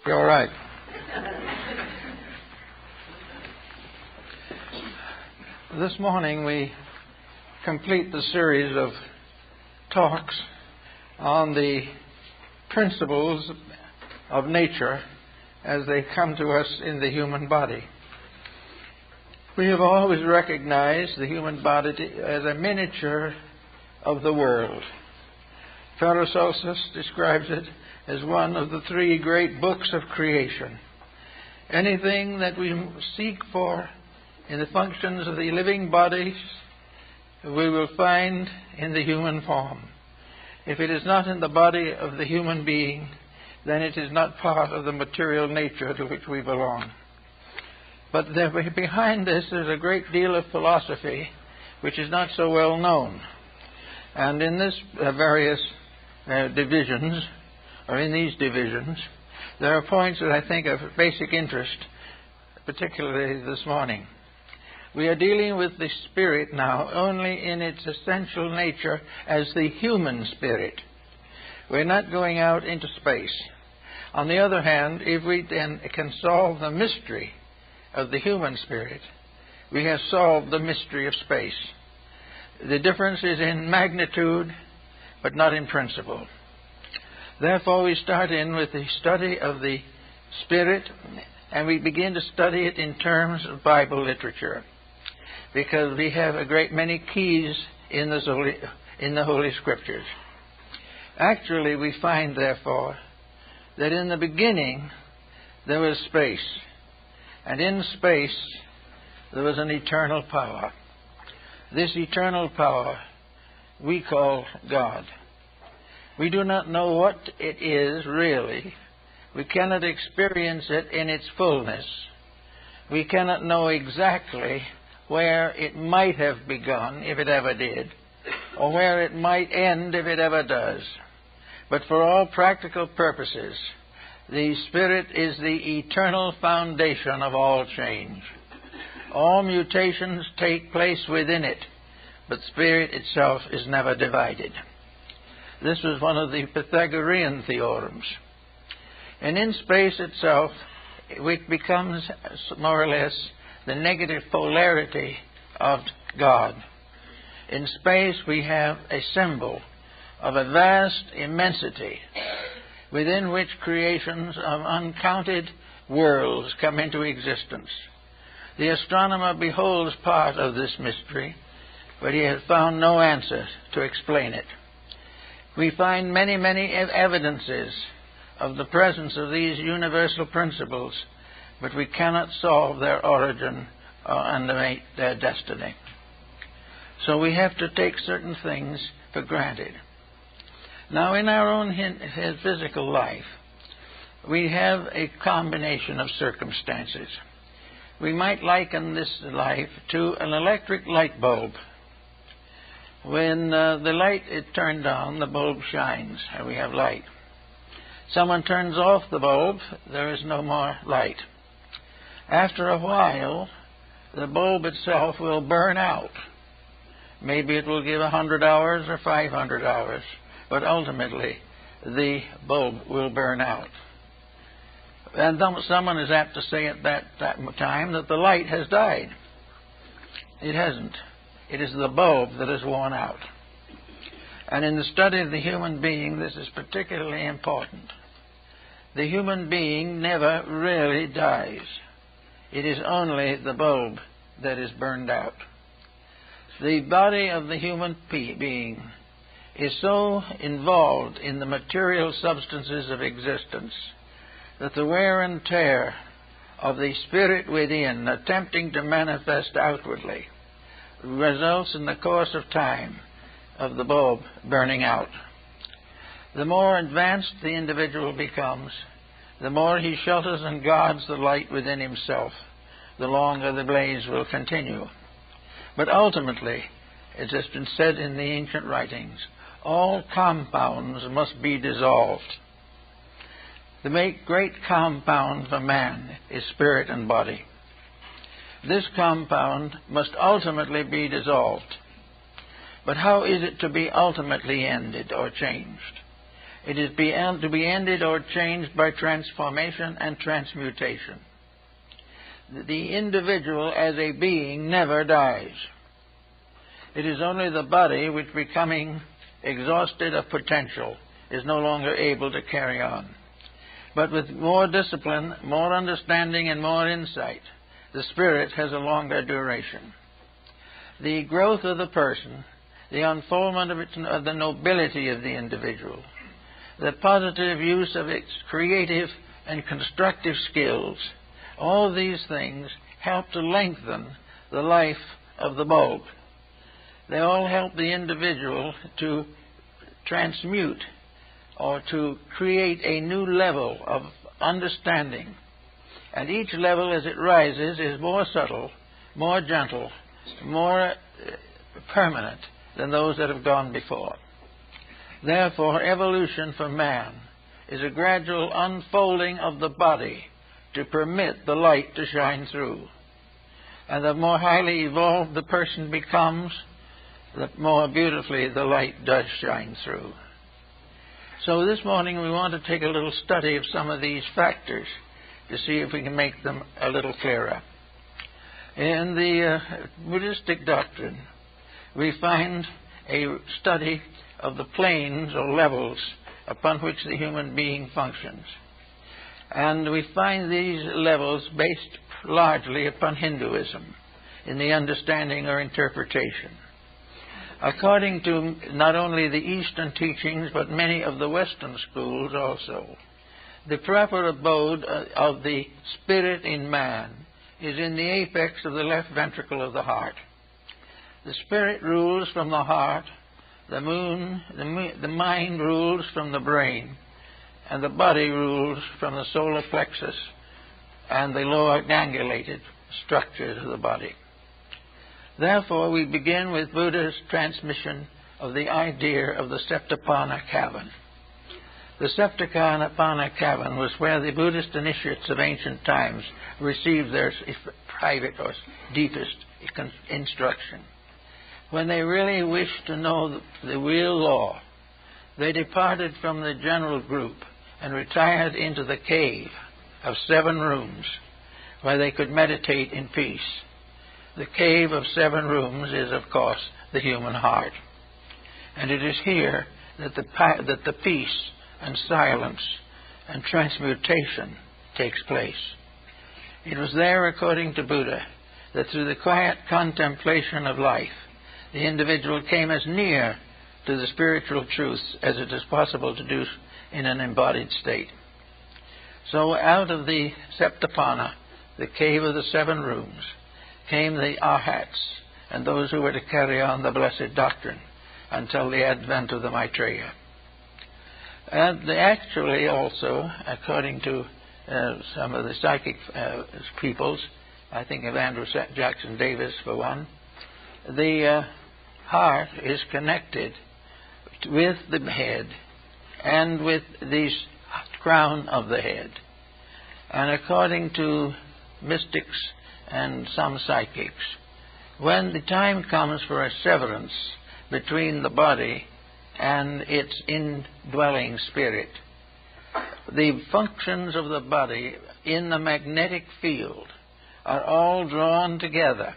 You're all right. This morning we complete the series of talks on the principles of nature as they come to us in the human body. We have always recognized the human body as a miniature of the world. Paracelsus describes it as one of the three great books of creation. Anything that we seek for in the functions of the living bodies, we will find in the human form. If it is not in the body of the human being, then it is not part of the material nature to which we belong. But behind this is a great deal of philosophy which is not so well known. And in this various divisions, or in these divisions, there are points that I think are of basic interest, particularly this morning. We are dealing with the spirit now only in its essential nature as the human spirit. We're not going out into space. On the other hand, if we then can solve the mystery of the human spirit, we have solved the mystery of space. The difference is in magnitude, but not in principle. Therefore, we start in with the study of the spirit, and we begin to study it in terms of Bible literature, because we have a great many keys in the Holy Scriptures. Actually, we find, therefore, that in the beginning there was space, and in space there was an eternal power. This eternal power we call God. We do not know what it is really. We cannot experience it in its fullness. We cannot know exactly where it might have begun, if it ever did, or where it might end, if it ever does. But for all practical purposes, the Spirit is the eternal foundation of all change. All mutations take place within it, but Spirit itself is never divided. This was one of the Pythagorean theorems. And in space itself, it becomes more or less the negative polarity of God. In space, we have a symbol of a vast immensity within which creations of uncounted worlds come into existence. The astronomer beholds part of this mystery, but he has found no answer to explain it. We find many, many evidences of the presence of these universal principles, but we cannot solve their origin or undermate their destiny. So we have to take certain things for granted. Now, in our own physical life, we have a combination of circumstances. We might liken this life to an electric light bulb. When the light is turned on, the bulb shines, and we have light. Someone turns off the bulb, there is no more light. After a while, the bulb itself will burn out. Maybe it will give 100 hours or 500 hours, but ultimately the bulb will burn out. And someone is apt to say at that time that the light has died. It hasn't. It is the bulb that is worn out. And in the study of the human being, this is particularly important. The human being never really dies. It is only the bulb that is burned out. The body of the human being is so involved in the material substances of existence that the wear and tear of the spirit within, attempting to manifest outwardly, results in the course of time of the bulb burning out. The more advanced the individual becomes, the more he shelters and guards the light within himself, the longer the blaze will continue. But ultimately, it has been said in the ancient writings, all compounds must be dissolved. The great compound for man is spirit and body. This compound must ultimately be dissolved. But how is it to be ultimately ended or changed? It is to be ended or changed by transformation and transmutation. The individual as a being never dies. It is only the body which, becoming exhausted of potential, is no longer able to carry on. But with more discipline, more understanding, and more insight, the spirit has a longer duration. The growth of the person, the unfoldment of the nobility of the individual, the positive use of its creative and constructive skills, all these things help to lengthen the life of the bulb. They all help the individual to transmute or to create a new level of understanding. And each level as it rises is more subtle, more gentle, more permanent than those that have gone before. Therefore, evolution for man is a gradual unfolding of the body to permit the light to shine through. And the more highly evolved the person becomes, the more beautifully the light does shine through. So this morning we want to take a little study of some of these factors to see if we can make them a little clearer. In the Buddhistic doctrine, we find a study of the planes or levels upon which the human being functions. And we find these levels based largely upon Hinduism in the understanding or interpretation. According to not only the Eastern teachings, but many of the Western schools also, the proper abode of the spirit in man is in the apex of the left ventricle of the heart. The spirit rules from the heart, the mind rules from the brain, and the body rules from the solar plexus and the lower gangulated structures of the body. Therefore, we begin with Buddha's transmission of the idea of the Septapana cavern. The Septapana cavern was where the Buddhist initiates of ancient times received their private or deepest instruction. When they really wished to know the real law, they departed from the general group and retired into the cave of 7 rooms where they could meditate in peace. The cave of 7 rooms is, of course, the human heart. And it is here that the peace and silence and transmutation takes place. It was there, according to Buddha, that through the quiet contemplation of life, the individual came as near to the spiritual truths as it is possible to do in an embodied state. So out of the Septapana, the cave of the 7 rooms, came the Arhats and those who were to carry on the blessed doctrine until the advent of the Maitreya. And actually also, according to some of the psychic peoples, I think of Andrew Jackson Davis for one, the heart is connected with the head and with the crown of the head. And according to mystics and some psychics, when the time comes for a severance between the body and its indwelling spirit, the functions of the body in the magnetic field are all drawn together,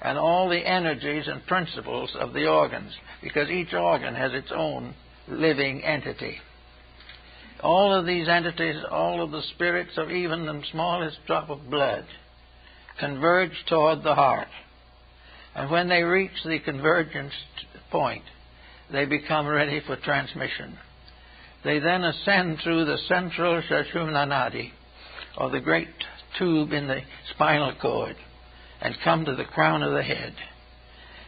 and all the energies and principles of the organs, because each organ has its own living entity. All of these entities, all of the spirits of even the smallest drop of blood, converge toward the heart. And when they reach the convergence point, they become ready for transmission. They then ascend through the central Sushumna Nadi, or the great tube in the spinal cord, and come to the crown of the head.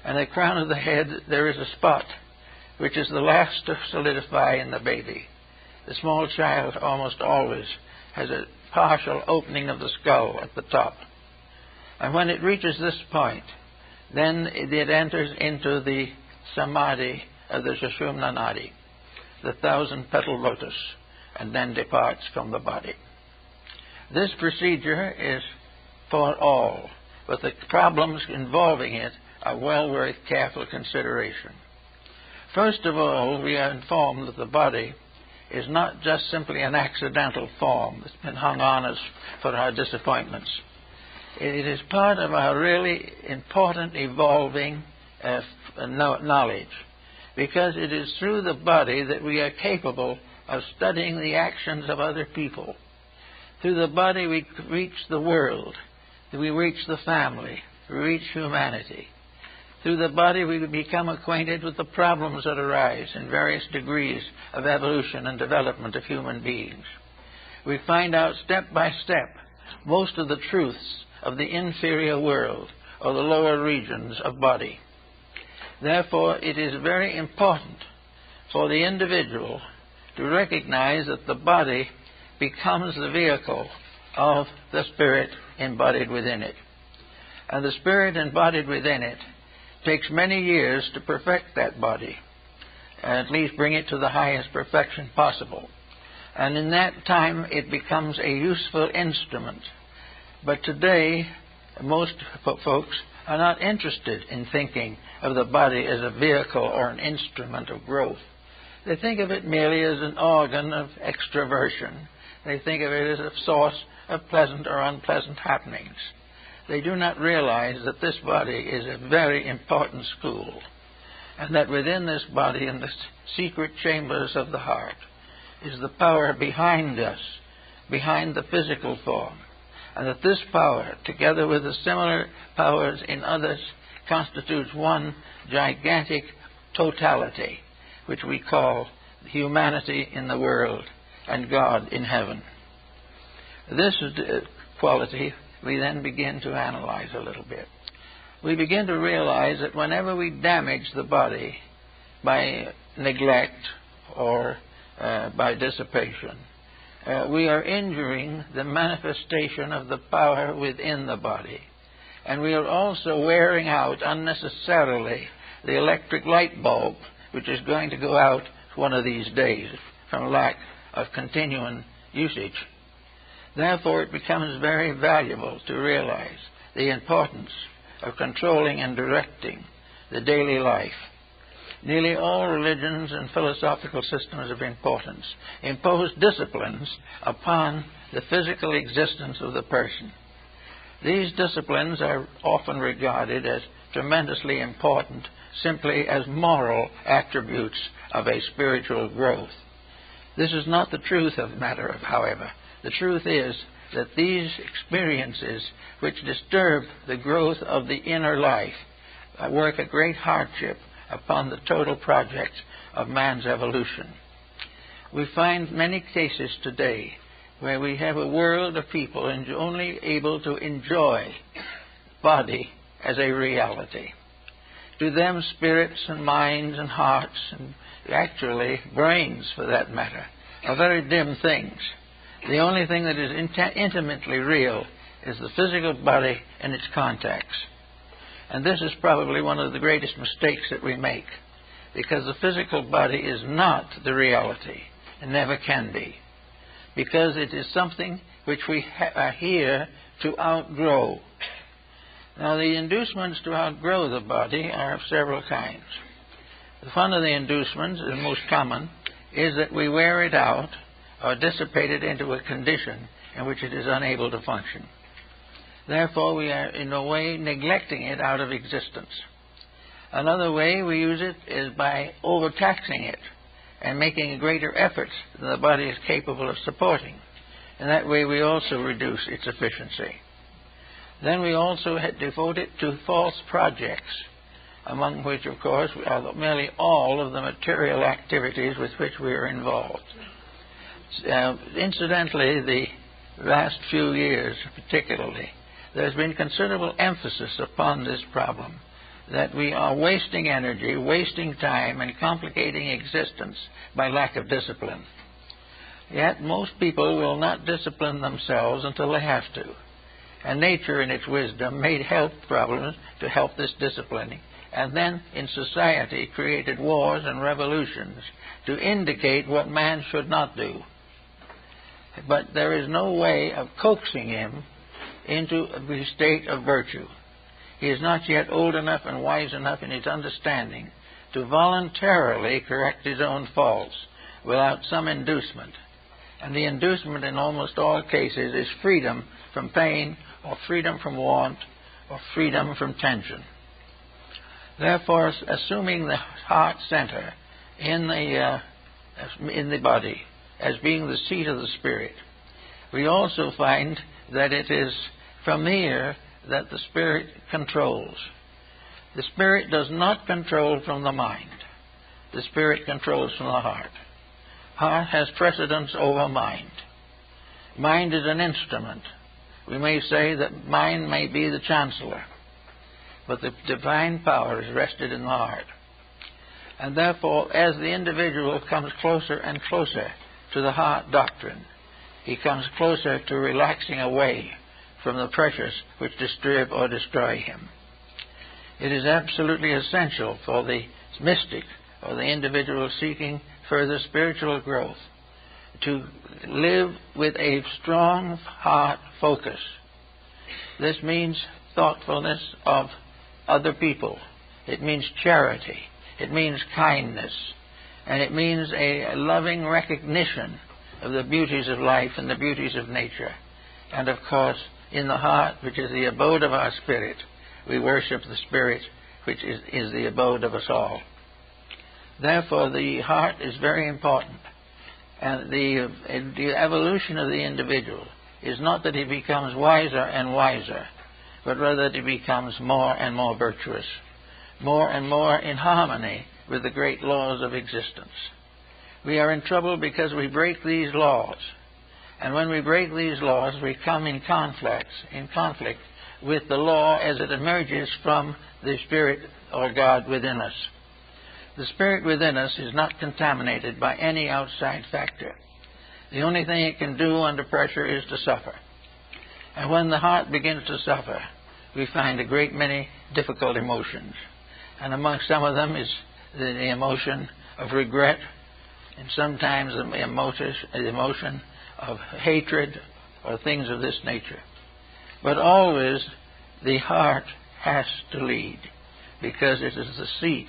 And the crown of the head, there is a spot which is the last to solidify in the baby. The small child almost always has a partial opening of the skull at the top. And when it reaches this point, then it enters into the samadhi of the Sushumna Nadi, the 1,000-petal lotus, and then departs from the body. This procedure is for all, but the problems involving it are well worth careful consideration. First of all, we are informed that the body is not just simply an accidental form that's been hung on us for our disappointments. It is part of our really important evolving knowledge, because it is through the body that we are capable of studying the actions of other people. Through the body we reach the world, we reach the family, we reach humanity. Through the body we become acquainted with the problems that arise in various degrees of evolution and development of human beings. We find out step by step most of the truths of the inferior world or the lower regions of body. Therefore, it is very important for the individual to recognize that the body becomes the vehicle of the spirit embodied within it. And the spirit embodied within it takes many years to perfect that body, at least bring it to the highest perfection possible. And in that time it becomes a useful instrument. But today, most folks are not interested in thinking of the body as a vehicle or an instrument of growth. They think of it merely as an organ of extroversion. They think of it as a source of pleasant or unpleasant happenings. They do not realize that this body is a very important school, and that within this body, in the secret chambers of the heart, is the power behind us, behind the physical form, and that this power, together with the similar powers in others, constitutes one gigantic totality, which we call humanity in the world and God in heaven. This quality we then begin to analyze a little bit. We begin to realize that whenever we damage the body by neglect or by dissipation, we are injuring the manifestation of the power within the body. And we are also wearing out unnecessarily the electric light bulb, which is going to go out one of these days from lack of continuing usage. Therefore, it becomes very valuable to realize the importance of controlling and directing the daily life. Nearly all religions and philosophical systems of importance impose disciplines upon the physical existence of the person. These disciplines are often regarded as tremendously important simply as moral attributes of a spiritual growth. This is not the truth of the matter, however. The truth is that these experiences which disturb the growth of the inner life work a great hardship upon the total project of man's evolution. We find many cases today where we have a world of people only able to enjoy body as a reality. To them, spirits and minds and hearts, and actually brains for that matter, are very dim things. The only thing that is intimately real is the physical body and its contacts. And this is probably one of the greatest mistakes that we make, because the physical body is not the reality, and never can be, because it is something which we are here to outgrow. Now, the inducements to outgrow the body are of several kinds. One of the inducements, the most common, is that we wear it out or dissipate it into a condition in which it is unable to function. Therefore, we are in a way neglecting it out of existence. Another way we use it is by overtaxing it and making a greater effort than the body is capable of supporting. In that way, we also reduce its efficiency. Then we also devote it to false projects, among which, of course, are merely all of the material activities with which we are involved. Incidentally, the last few years particularly, there's been considerable emphasis upon this problem, that we are wasting energy, wasting time, and complicating existence by lack of discipline. Yet most people will not discipline themselves until they have to. And nature, in its wisdom, made health problems to help this disciplining, and then in society created wars and revolutions to indicate what man should not do. But there is no way of coaxing him into the state of virtue. He is not yet old enough and wise enough in his understanding to voluntarily correct his own faults without some inducement. And the inducement in almost all cases is freedom from pain, or freedom from want, or freedom from tension. Therefore, assuming the heart center in the body as being the seat of the spirit, we also find that it is from here that the spirit controls. The spirit does not control from the mind. The spirit controls from the heart. Heart has precedence over mind. Mind is an instrument. We may say that mind may be the chancellor, but the divine power is rested in the heart. And therefore, as the individual comes closer and closer to the heart doctrine, he comes closer to relaxing away from the pressures which disturb or destroy him. It is absolutely essential for the mystic or the individual seeking further spiritual growth to live with a strong heart focus. This means thoughtfulness of other people. It means charity. It means kindness. And it means a loving recognition of the beauties of life and the beauties of nature. And of course, in the heart, which is the abode of our spirit, we worship the spirit, which is the abode of us all. Therefore, the heart is very important. And the evolution of the individual is not that he becomes wiser and wiser, but rather that he becomes more and more virtuous, more and more in harmony with the great laws of existence. We are in trouble because we break these laws. And when we break these laws, we come in conflict with the law as it emerges from the Spirit or God within us. The Spirit within us is not contaminated by any outside factor. The only thing it can do under pressure is to suffer. And when the heart begins to suffer, we find a great many difficult emotions. And amongst some of them is the emotion of regret, and sometimes the emotion of hatred or things of this nature. But always the heart has to lead, because it is the seat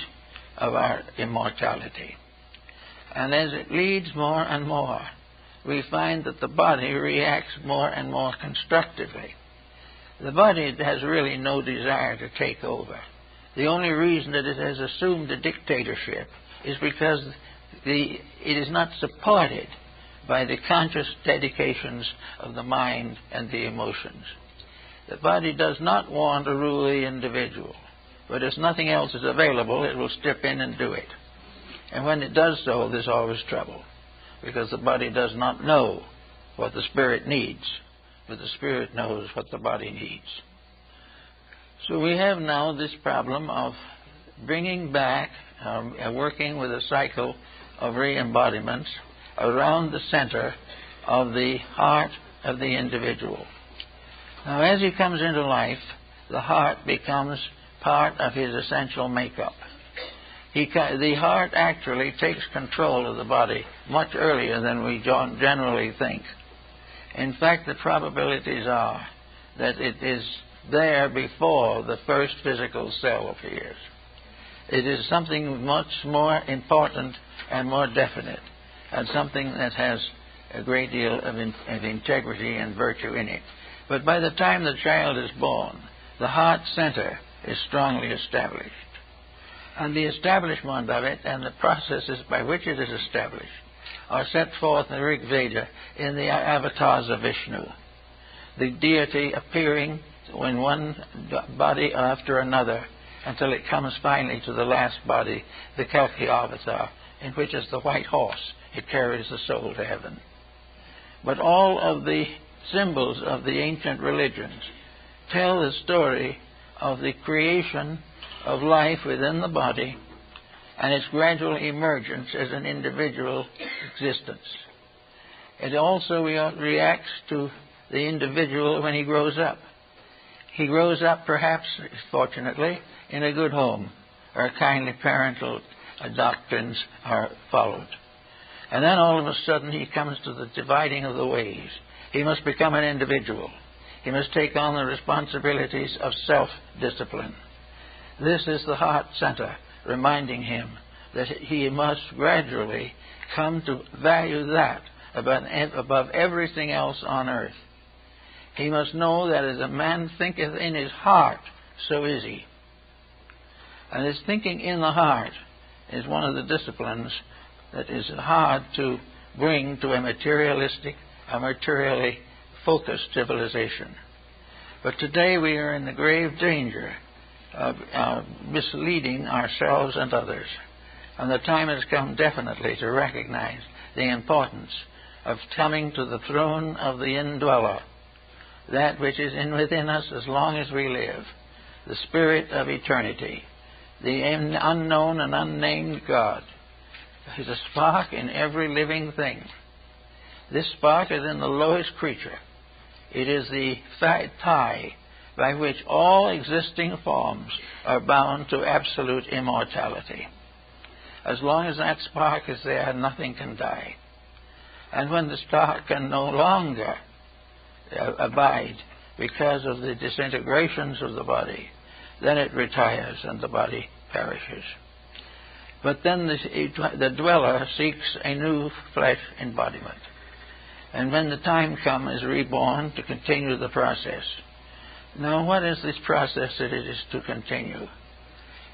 of our immortality. And as it leads more and more, we find that the body reacts more and more constructively. The body has really no desire to take over. The only reason that it has assumed a dictatorship is because it is not supported by the conscious dedications of the mind and the emotions. The body does not want to rule the individual, but if nothing else is available, it will step in and do it. And when it does so, there's always trouble, because the body does not know what the spirit needs, but the spirit knows what the body needs. So we have now this problem of bringing back, working with a cycle of re-embodiments around the center of the heart of the individual. Now, as he comes into life, the heart becomes part of his essential makeup. The heart actually takes control of the body much earlier than we generally think. In fact, the probabilities are that it is there before the first physical cell appears. It is something much more important and more definite, and something that has a great deal of integrity and virtue in it. But by the time the child is born, the heart center is strongly established. And the establishment of it and the processes by which it is established are set forth in the Rig Veda in the avatars of Vishnu. The deity appearing in one body after another until it comes finally to the last body, the Kalki avatar, in which is the white horse. It carries the soul to heaven. But all of the symbols of the ancient religions tell the story of the creation of life within the body and its gradual emergence as an individual existence. It also reacts to the individual when he grows up. He grows up, perhaps, fortunately, in a good home, where kindly parental doctrines are followed. And then all of a sudden he comes to the dividing of the ways. He must become an individual. He must take on the responsibilities of self-discipline. This is the heart center reminding him that he must gradually come to value that above everything else on earth. He must know that as a man thinketh in his heart, so is he. And his thinking in the heart is one of the disciplines that is hard to bring to a materially focused civilization. But today we are in the grave danger of misleading ourselves and others. And the time has come definitely to recognize the importance of coming to the throne of the indweller, that which is within us as long as we live, the spirit of eternity, the unknown and unnamed God. There is a spark in every living thing. This spark is in the lowest creature. It is the tie by which all existing forms are bound to absolute immortality. As long as that spark is there, nothing can die. And when the spark can no longer abide because of the disintegrations of the body, then it retires and the body perishes. But then the dweller seeks a new flesh embodiment. And when the time comes, is reborn to continue the process. Now, what is this process that it is to continue?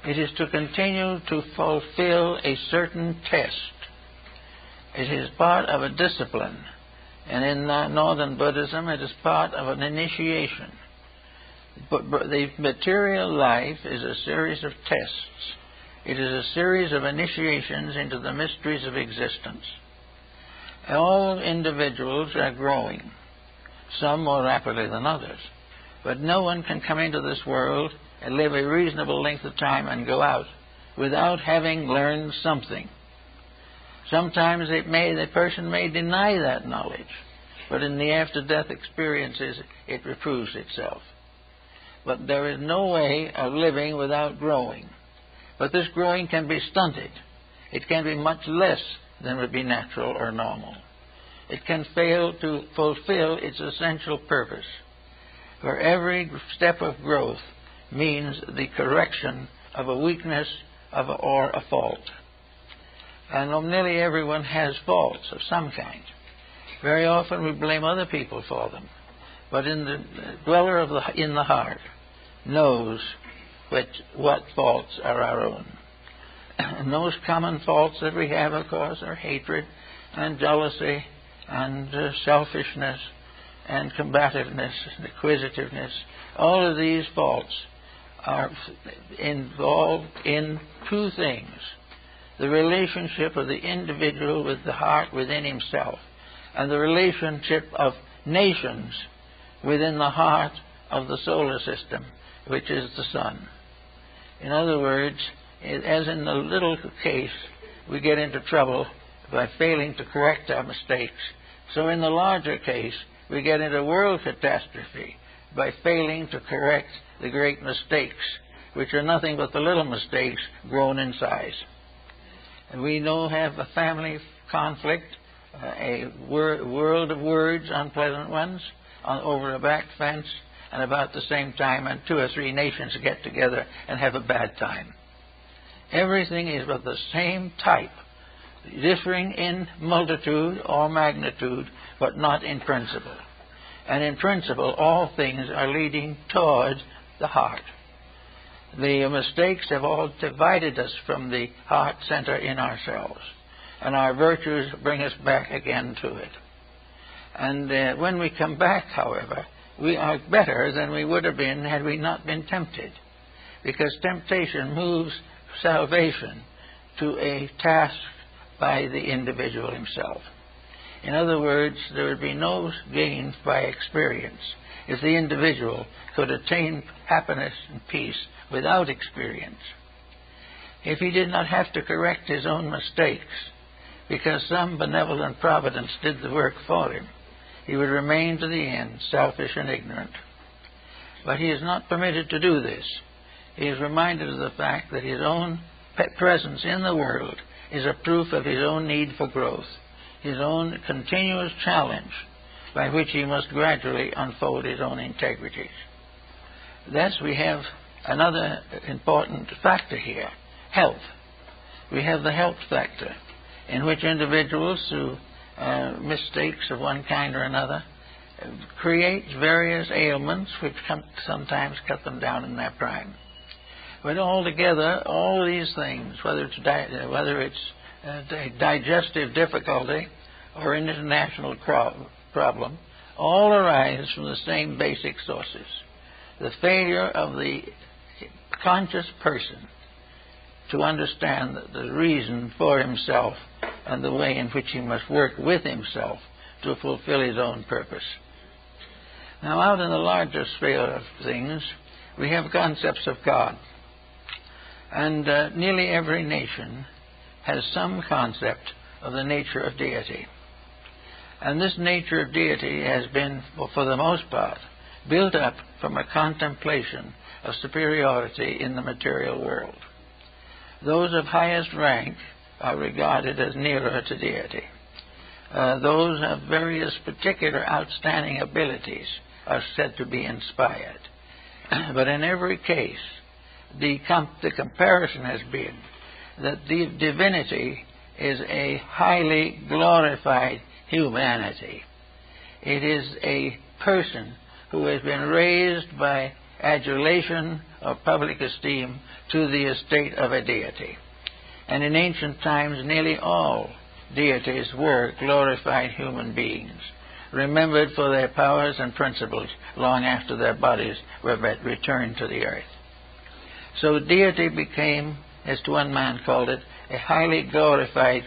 It is to continue to fulfill a certain test. It is part of a discipline. And in Northern Buddhism, it is part of an initiation. But the material life is a series of tests. It is a series of initiations into the mysteries of existence. All individuals are growing, some more rapidly than others. But no one can come into this world and live a reasonable length of time and go out without having learned something. Sometimes the person may deny that knowledge, but in the after-death experiences it reproves itself. But there is no way of living without growing. But this growing can be stunted. It can be much less than would be natural or normal. It can fail to fulfill its essential purpose. For every step of growth means the correction of a weakness or a fault. And nearly everyone has faults of some kind. Very often we blame other people for them. But the dweller in the heart knows what faults are our own. And those common faults that we have, of course, are hatred and jealousy and selfishness and combativeness and acquisitiveness. All of these faults are involved in two things: the relationship of the individual with the heart within himself, and the relationship of nations within the heart of the solar system, which is the sun. In other words, as in the little case, we get into trouble by failing to correct our mistakes. So in the larger case, we get into world catastrophe by failing to correct the great mistakes, which are nothing but the little mistakes grown in size. And we have a family conflict, a world of words, unpleasant ones, over a back fence, and about the same time, and 2 or 3 nations get together and have a bad time. Everything is of the same type, differing in multitude or magnitude, but not in principle. And in principle, all things are leading toward the heart. The mistakes have all divided us from the heart center in ourselves, and our virtues bring us back again to it. And when we come back, however, we are better than we would have been had we not been tempted, because temptation moves salvation to a task by the individual himself. In other words, there would be no gain by experience if the individual could attain happiness and peace without experience. If he did not have to correct his own mistakes because some benevolent providence did the work for him, he would remain to the end selfish and ignorant. But he is not permitted to do this. He is reminded of the fact that his own presence in the world is a proof of his own need for growth, his own continuous challenge by which he must gradually unfold his own integrities. Thus we have another important factor here: health. We have the health factor, in which individuals, through mistakes of one kind or another, create various ailments which sometimes cut them down in their prime. But altogether, all these things, whether it's a digestive difficulty or an international problem, all arise from the same basic sources. The failure of the conscious person to understand the reason for himself and the way in which he must work with himself to fulfill his own purpose. Now, out in the larger sphere of things, we have concepts of God. And nearly every nation has some concept of the nature of deity. And this nature of deity has been, for the most part, built up from a contemplation of superiority in the material world. Those of highest rank are regarded as nearer to deity. Those of various particular outstanding abilities are said to be inspired. But in every case, the comparison has been that the divinity is a highly glorified humanity. It is a person who has been raised by adulation or public esteem to the estate of a deity. And in ancient times, nearly all deities were glorified human beings, remembered for their powers and principles long after their bodies were returned to the earth. So deity became, as one man called it, a highly glorified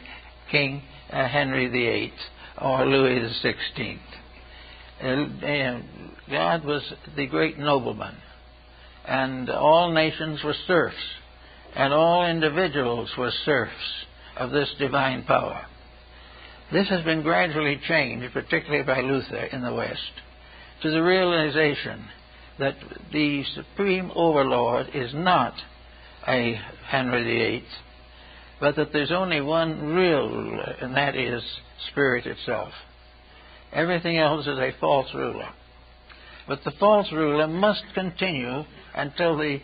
King Henry VIII or Louis XVI. God was the great nobleman, and all nations were serfs, and all individuals were serfs of this divine power. This has been gradually changed, particularly by Luther in the West, to the realization that the supreme overlord is not a Henry VIII, but that there's only one real ruler, and that is Spirit itself. Everything else is a false ruler. But the false ruler must continue until the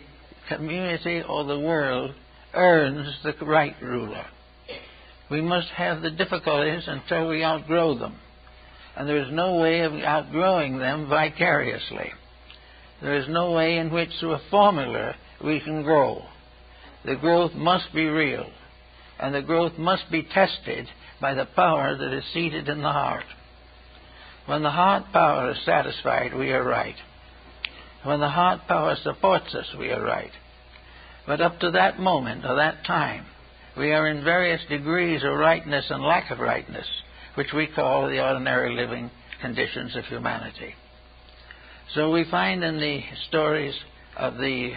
community or the world earns the right ruler. We must have the difficulties until we outgrow them. And there is no way of outgrowing them vicariously. There is no way in which, through a formula, we can grow. The growth must be real. And the growth must be tested by the power that is seated in the heart. When the heart power is satisfied, we are right. When the heart power supports us, we are right. But up to that moment or that time, we are in various degrees of rightness and lack of rightness, which we call the ordinary living conditions of humanity. So we find in the stories of the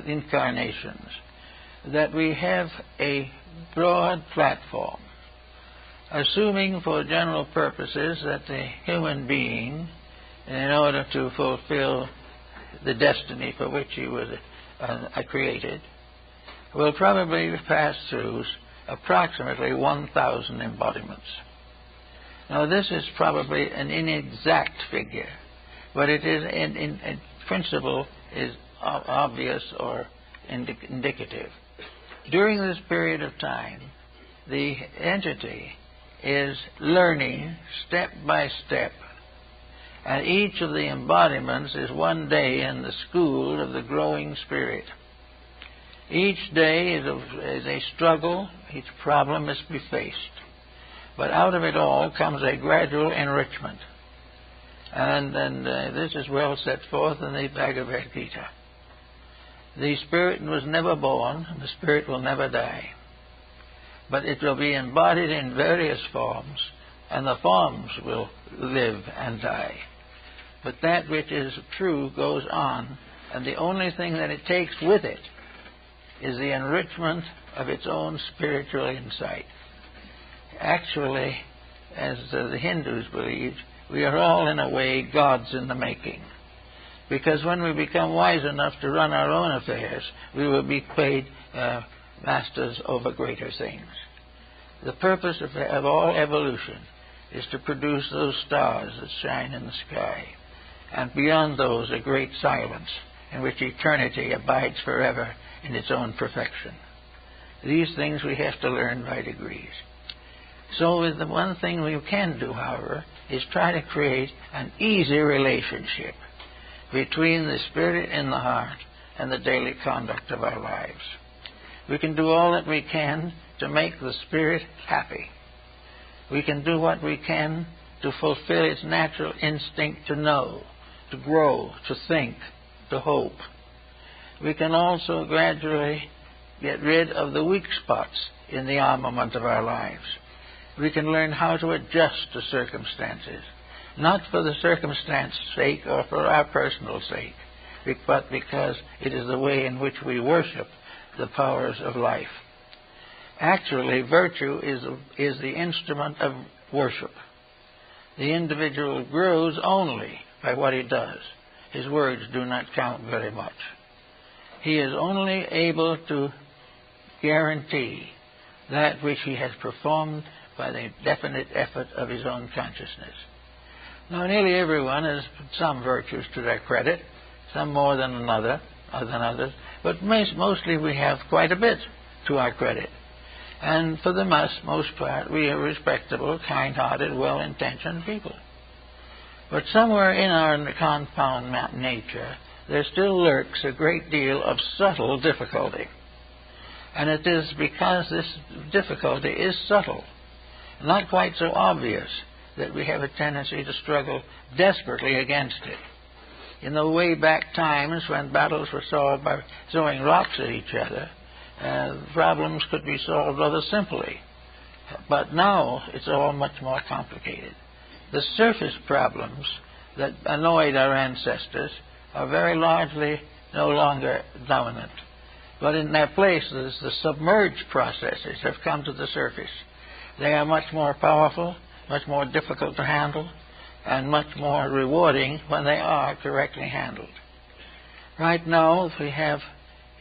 incarnations that we have a broad platform, assuming for general purposes that the human being, in order to fulfill the destiny for which he was created, will probably pass through approximately 1,000 embodiments. Now, this is probably an inexact figure, but it is, in principle, is obvious or indicative. During this period of time, the entity is learning step by step, and each of the embodiments is one day in the school of the growing spirit. Each day is a struggle, each problem must be faced. But out of it all comes a gradual enrichment. And this is well set forth in the Bhagavad Gita. The spirit was never born, and the spirit will never die. But it will be embodied in various forms, and the forms will live and die. But that which is true goes on, and the only thing that it takes with it is the enrichment of its own spiritual insight. Actually, as the Hindus believe, we are all in a way gods in the making. Because when we become wise enough to run our own affairs, we will be paid masters over greater things. The purpose of all evolution is to produce those stars that shine in the sky, and beyond those a great silence in which eternity abides forever in its own perfection. These things we have to learn by degrees. So the one thing we can do, however, is try to create an easy relationship between the spirit in the heart and the daily conduct of our lives. We can do all that we can to make the spirit happy. We can do what we can to fulfill its natural instinct to know, to grow, to think, to hope. We can also gradually get rid of the weak spots in the armament of our lives. We can learn how to adjust to circumstances, not for the circumstance's sake or for our personal sake, but because it is the way in which we worship the powers of life. Actually, virtue is the instrument of worship. The individual grows only by what he does. His words do not count very much. He is only able to guarantee that which he has performed by the definite effort of his own consciousness. Now, nearly everyone has some virtues to their credit, some more than others, but mostly we have quite a bit to our credit. And for the most part, we are respectable, kind-hearted, well-intentioned people. But somewhere in our compound nature, there still lurks a great deal of subtle difficulty. And it is because this difficulty is subtle, not quite so obvious, that we have a tendency to struggle desperately against it. In the way back times when battles were solved by throwing rocks at each other, problems could be solved rather simply. But now it's all much more complicated. The surface problems that annoyed our ancestors are very largely no longer dominant. But in their places, the submerged processes have come to the surface. They are much more powerful, much more difficult to handle, and much more rewarding when they are correctly handled. Right now, we have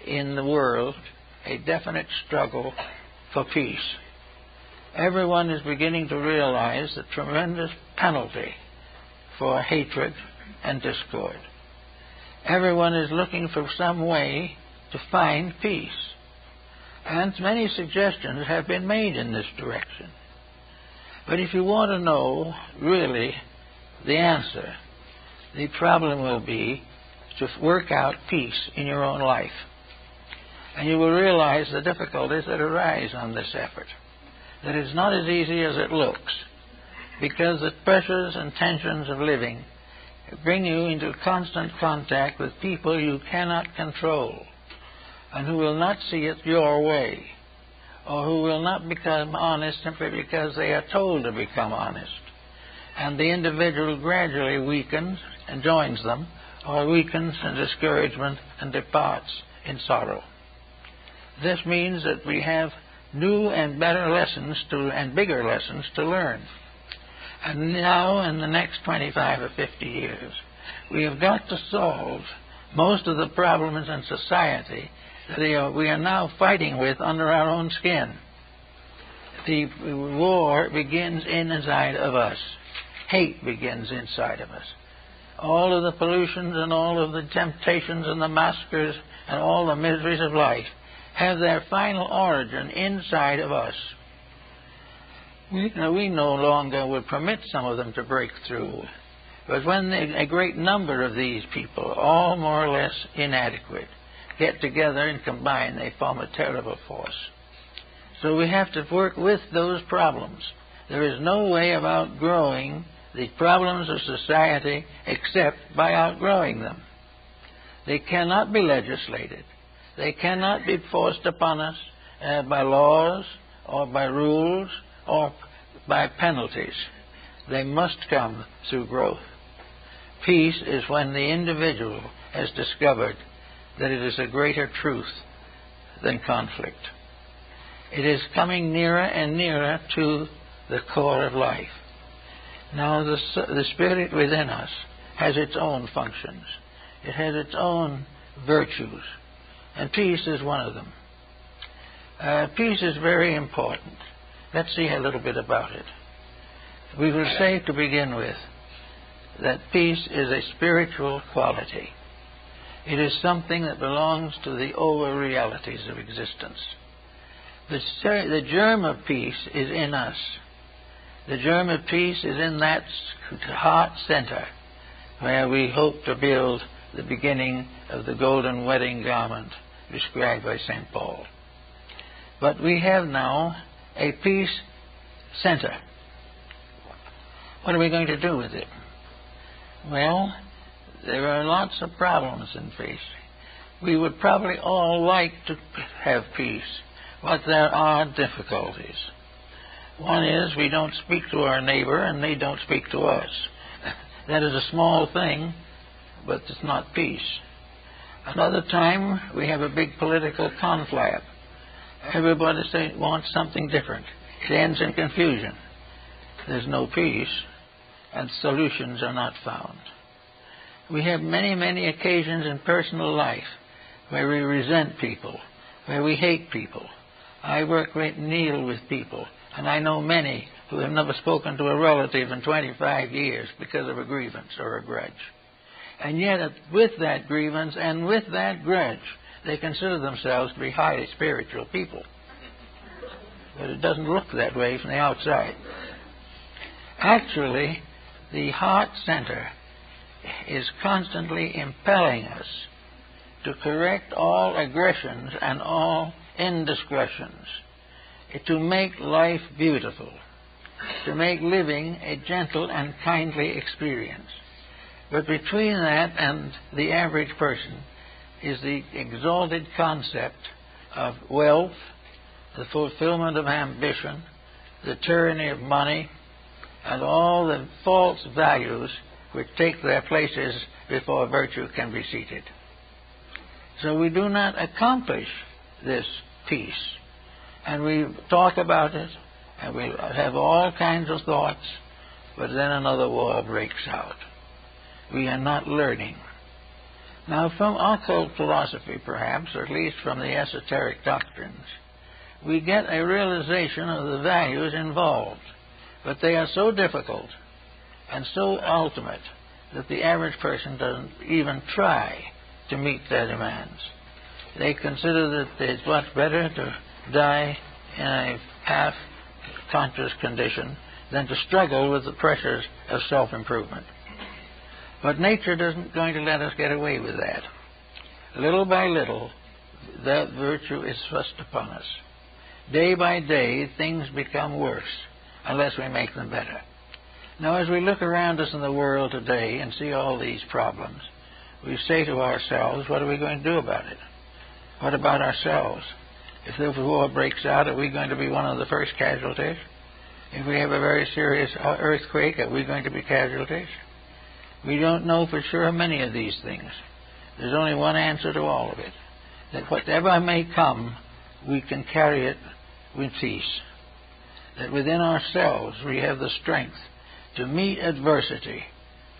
in the world a definite struggle for peace. Everyone is beginning to realize the tremendous penalty for hatred and discord. Everyone is looking for some way to find peace. And many suggestions have been made in this direction. But if you want to know really the answer, the problem will be to work out peace in your own life. And you will realize the difficulties that arise on this effort. That it's not as easy as it looks, because the pressures and tensions of living bring you into constant contact with people you cannot control, and who will not see it your way, or who will not become honest simply because they are told to become honest. And the individual gradually weakens and joins them, or weakens in discouragement and departs in sorrow. This means that we have new and better lessons and bigger lessons to learn. And now, in the next 25 or 50 years, we have got to solve most of the problems in society that we are now fighting with under our own skin. The war begins inside of us. Hate begins inside of us. All of the pollutions and all of the temptations and the massacres and all the miseries of life have their final origin inside of us. We no longer would permit some of them to break through. But when a great number of these people, all more or less inadequate, get together and combine, they form a terrible force. So we have to work with those problems. There is no way of outgrowing the problems of society except by outgrowing them. They cannot be legislated. They cannot be forced upon us by laws or by rules or by penalties. They must come through growth. Peace is when the individual has discovered that it is a greater truth than conflict. It is coming nearer and nearer to the core of life. Now, the spirit within us has its own functions. It has its own virtues, and peace is one of them. Peace is very important. Let's see a little bit about it. We will say to begin with that peace is a spiritual quality. It is something that belongs to the over realities of existence. The germ of peace is in us. The germ of peace is in that heart center where we hope to build the beginning of the golden wedding garment described by St. Paul. But we have now a peace center. What are we going to do with it? Well, there are lots of problems in peace. We would probably all like to have peace, but there are difficulties. One is we don't speak to our neighbor and they don't speak to us. That is a small thing, but it's not peace. Another time we have a big political conflict. Everybody wants something different. It ends in confusion. There's no peace, and solutions are not found. We have many, many occasions in personal life where we resent people, where we hate people. I work a great deal with people, and I know many who have never spoken to a relative in 25 years because of a grievance or a grudge. And yet, with that grievance and with that grudge, they consider themselves to be highly spiritual people. But it doesn't look that way from the outside. Actually, the heart center is constantly impelling us to correct all aggressions and all indiscretions, to make life beautiful, to make living a gentle and kindly experience. But between that and the average person is the exalted concept of wealth, the fulfillment of ambition, the tyranny of money, and all the false values which take their places before virtue can be seated. So we do not accomplish this peace. And we talk about it, and we have all kinds of thoughts, but then another war breaks out. We are not learning. Now, from occult philosophy, perhaps, or at least from the esoteric doctrines, we get a realization of the values involved. But they are so difficult and so ultimate that the average person doesn't even try to meet their demands. They consider that it's much better to die in a half-conscious condition than to struggle with the pressures of self-improvement. But nature isn't going to let us get away with that. Little by little, that virtue is thrust upon us. Day by day, things become worse unless we make them better. Now, as we look around us in the world today and see all these problems, we say to ourselves, what are we going to do about it? What about ourselves? If the war breaks out, are we going to be one of the first casualties? If we have a very serious earthquake, are we going to be casualties? We don't know for sure many of these things. There's only one answer to all of it, that whatever may come, we can carry it with peace. That within ourselves we have the strength to meet adversity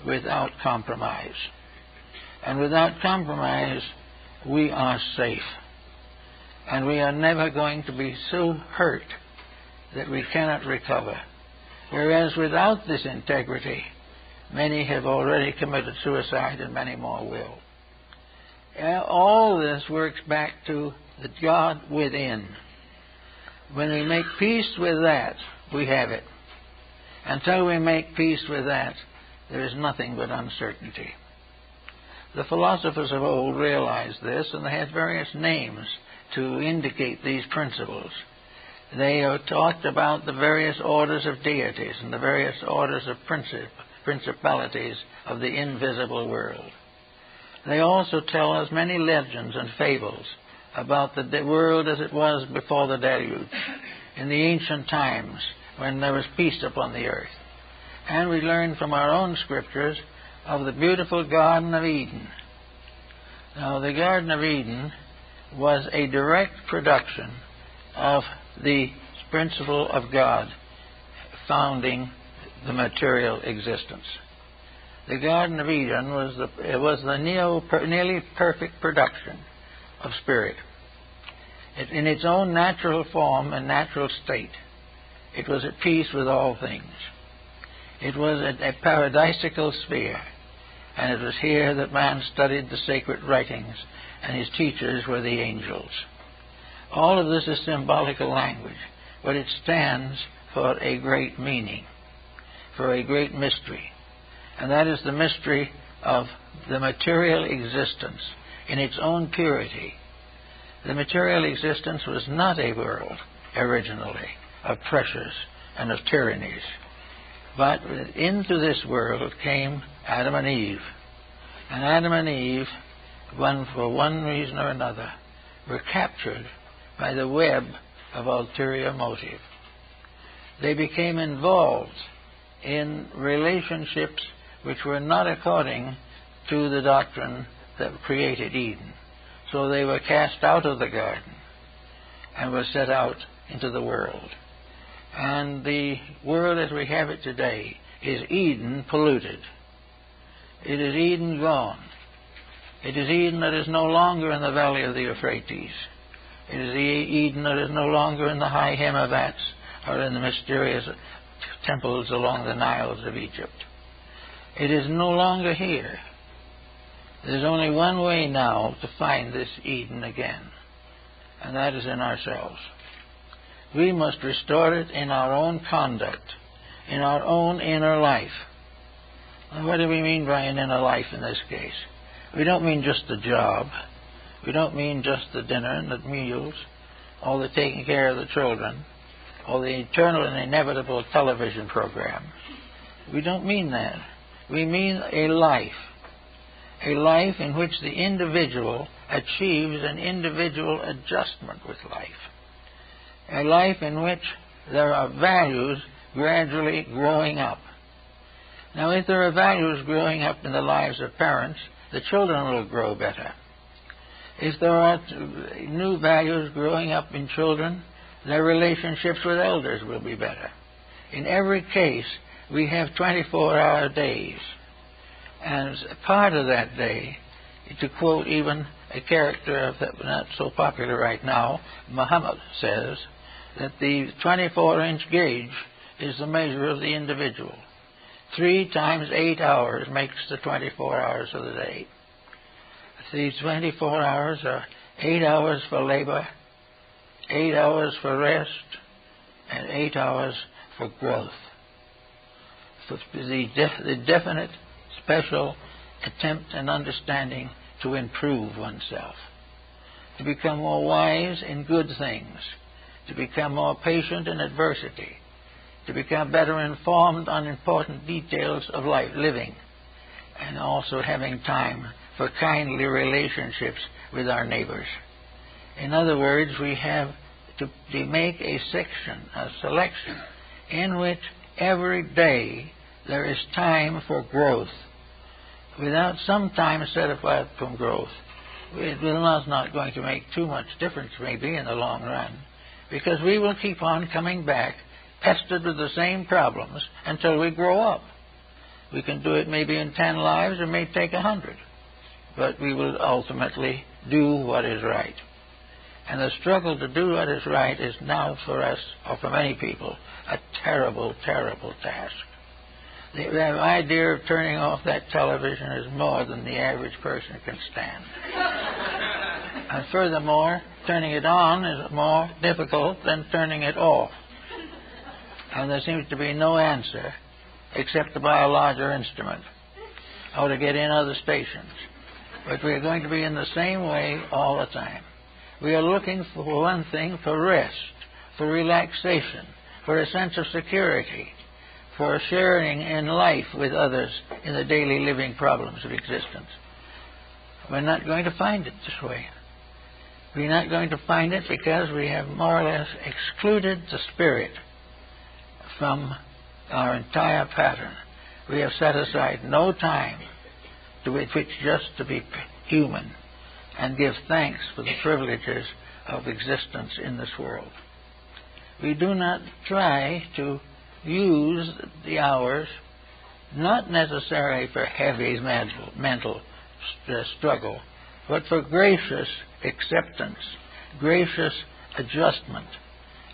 without compromise. And without compromise, we are safe. And we are never going to be so hurt that we cannot recover. Whereas without this integrity, many have already committed suicide and many more will. All this works back to the God within. When we make peace with that, we have it. Until we make peace with that, there is nothing but uncertainty. The philosophers of old realized this, and they had various names to indicate these principles. They talked about the various orders of deities and the various orders of principalities of the invisible world. They also tell us many legends and fables about the world as it was before the deluge, in the ancient times when there was peace upon the earth. And we learn from our own scriptures of the beautiful Garden of Eden. Now, the Garden of Eden was a direct production of the principle of God founding the material existence. The Garden of Eden was the nearly perfect production of spirit. In its own natural form and natural state, it was at peace with all things. It was a paradisical sphere, and it was here that man studied the sacred writings, and his teachers were the angels. All of this is symbolical language, but it stands for a great meaning, for a great mystery. And that is the mystery of the material existence in its own purity. The material existence was not a world originally of pressures and of tyrannies, but into this world came Adam and Eve. And Adam and Eve, for one reason or another, were captured by the web of ulterior motive. They became involved in relationships which were not according to the doctrine that created Eden. So they were cast out of the garden and were set out into the world. And the world as we have it today is Eden polluted. It is Eden gone. It is Eden that is no longer in the valley of the Euphrates. It is Eden that is no longer in the high Hemavats or in the mysterious temples along the Niles of Egypt. It is no longer here. There's only one way now to find this Eden again, and that is in ourselves. We must restore it in our own conduct, in our own inner life. Now, what do we mean by an inner life in this case? We don't mean just the job. We don't mean just the dinner and the meals, or the taking care of the children, or the eternal and inevitable television program. We don't mean that. We mean a life in which the individual achieves an individual adjustment with life, a life in which there are values gradually growing up. Now, if there are values growing up in the lives of parents, the children will grow better. If there are new values growing up in children, their relationships with elders will be better. In every case, we have 24-hour days. And as part of that day, to quote even a character that's not so popular right now, Muhammad says that the 24-inch gauge is the measure of the individual. 3 times 8 hours makes the 24 hours of the day. These 24 hours are 8 hours for labor, 8 hours for rest, and 8 hours for growth. So the definite, special attempt and understanding to improve oneself, to become more wise in good things, to become more patient in adversity, to become better informed on important details of life living, and also having time for kindly relationships with our neighbors. In other words, we have to make a selection in which every day there is time for growth. Without some time set apart from growth, it will not going to make too much difference maybe in the long run, because we will keep on coming back pestered with the same problems until we grow up. We can do it maybe in 10 lives, or it may take 100, but we will ultimately do what is right. And the struggle to do what is right is now for us, or for many people, a terrible, terrible task. The idea of turning off that television is more than the average person can stand. And furthermore, turning it on is more difficult than turning it off. And there seems to be no answer except to buy a larger instrument or to get in other stations. But we are going to be in the same way all the time. We are looking for one thing, for rest, for relaxation, for a sense of security, for sharing in life with others in the daily living problems of existence. We're not going to find it this way. We're not going to find it because we have more or less excluded the spirit from our entire pattern. We have set aside no time with which just to be human and give thanks for the privileges of existence in this world. We do not try to use the hours not necessarily for heavy mental struggle, but for gracious acceptance, gracious adjustment,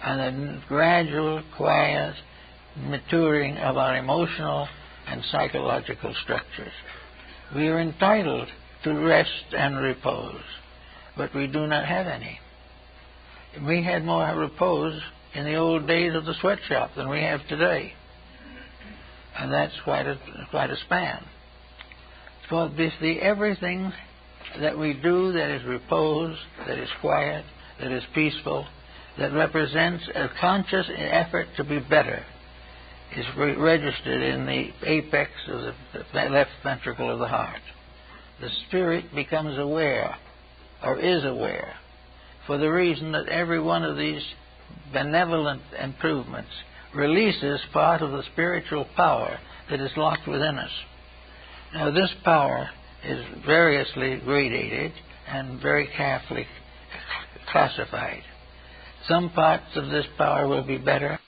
and a gradual, quiet maturing of our emotional and psychological structures. We are entitled to rest and repose, but we do not have any. We had more repose in the old days of the sweatshop than we have today. And that's quite a span. So obviously everything that we do that is repose, that is quiet, that is peaceful, that represents a conscious effort to be better, is registered in the apex of the left ventricle of the heart. The spirit becomes aware, or is aware, for the reason that every one of these benevolent improvements releases part of the spiritual power that is locked within us. Now, this power is variously gradated and very carefully classified. Some parts of this power will be better.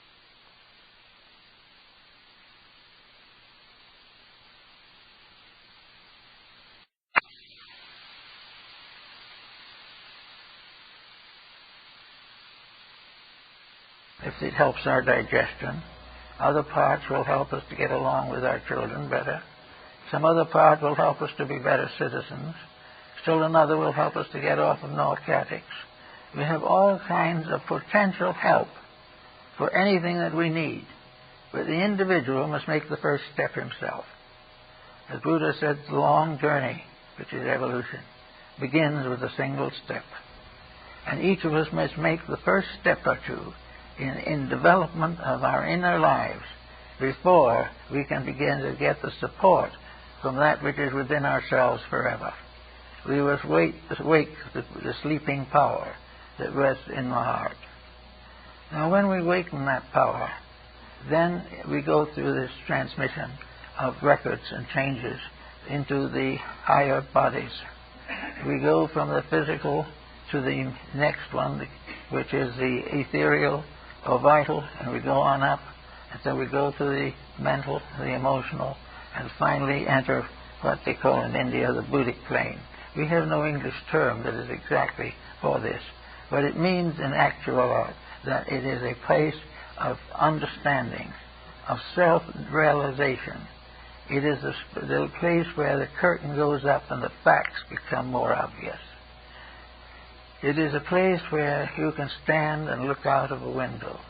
If it helps our digestion. Other parts will help us to get along with our children better. Some other part will help us to be better citizens. Still another will help us to get off of narcotics. We have all kinds of potential help for anything that we need. But the individual must make the first step himself. As Buddha said, the long journey, which is evolution, begins with a single step. And each of us must make the first step or two in development of our inner lives before we can begin to get the support from that which is within ourselves forever. We must wake the sleeping power that rests in the heart. Now, when we waken that power, then we go through this transmission of records and changes into the higher bodies. We go from the physical to the next one, which is the ethereal or vital, and we go on up until we go to the mental, the emotional, and finally enter what they call in India the Buddhic plane. We have no English term that is exactly for this, but it means in actual that it is a place of understanding, of self-realization. It is the place where the curtain goes up and the facts become more obvious. It is a place where you can stand and look out of a window,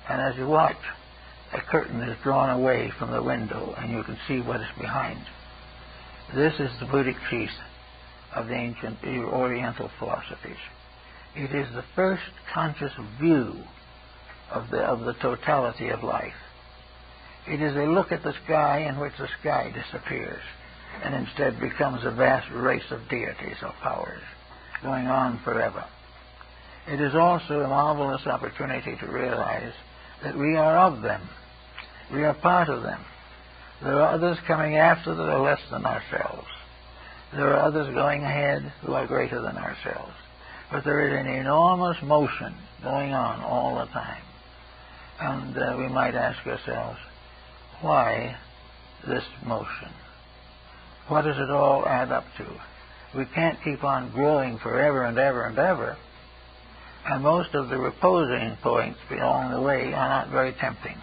and as you watch, a curtain is drawn away from the window and you can see what is behind. This is the Buddhic sheath of the ancient Oriental philosophies. It is the first conscious view of the totality of life. It is a look at the sky in which the sky disappears and instead becomes a vast race of deities or powers going on forever. It is also a marvelous opportunity to realize that we are of them. We are part of them. There are others coming after that are less than ourselves. There are others going ahead who are greater than ourselves. But there is an enormous motion going on all the time. And we might ask ourselves, why this motion? What does it all add up to? We can't keep on growing forever and ever and ever. And most of the reposing points along the way are not very tempting.